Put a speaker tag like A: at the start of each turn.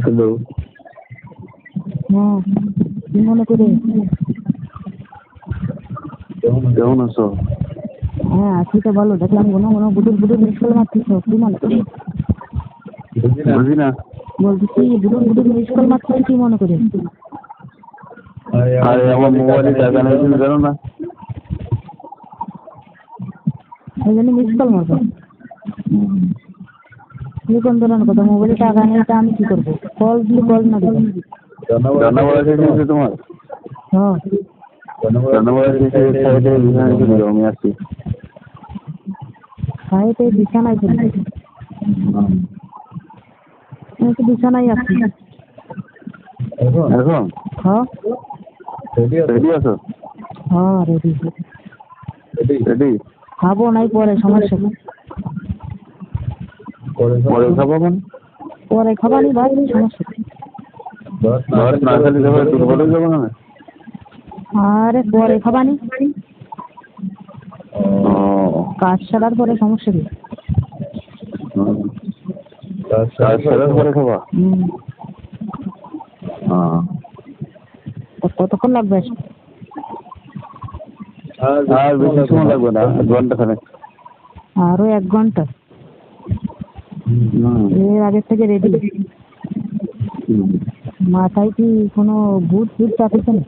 A: Hello.
B: হ্যাঁ, কি মনে করে?
A: কেমন আছো?
B: হ্যাঁ, আছি তো ভালো। দেখলাম ঘন ঘন বুটুর বুটুর মিস কল মারছিস, কি মনে করে?
A: বুঝি না।
B: বলতেছি বুটুর বুটুর মিস কল মারছিস কি মনে করে?
A: আরে আমার মোবাইলে টাকা নেই, তুমি জানো না?
B: ওই জন্য মিস কল মারবো। কোন ধরনের কথা? মোবাইলে টাকা নেই তা আমি কি করবো? কল দিলে কল না দিলে
A: রান্না বাড়া শেষ হয়েছে তোমার?
B: হ্যাঁ,
A: রান্না বাড়া শেষ হয়েছে, আমি আসছি।
B: সাহেব এই বিছানায় চলে আমি তো বিছানায় আছি।
A: এখন
B: হ্যাঁ
A: রেডি আছো?
B: হ্যাঁ, রেডি।
A: রেডি?
B: খাবো নাই পরে, সমস্যা নেই।
A: পরে খাবো মানে?
B: পরে খাবারই ভাই, সমস্যা নেই।
A: ঘর না খালি যাবে, দুর্বল হয়ে যাবো না?
B: আরে পরে খাবানি, কাজ সারার পরে, সমস্যা নেই।
A: কাজ সারার পরে খাবা?
B: কতক্ষণ লাগবে?
A: আর বেশি সময় লাগবে না, 1 ঘন্টা খানেক।
B: আরো 1 ঘন্টা? এর আগে থেকে রেডি। মাথায় কি কোনো ভূত চাপিয়েছে না?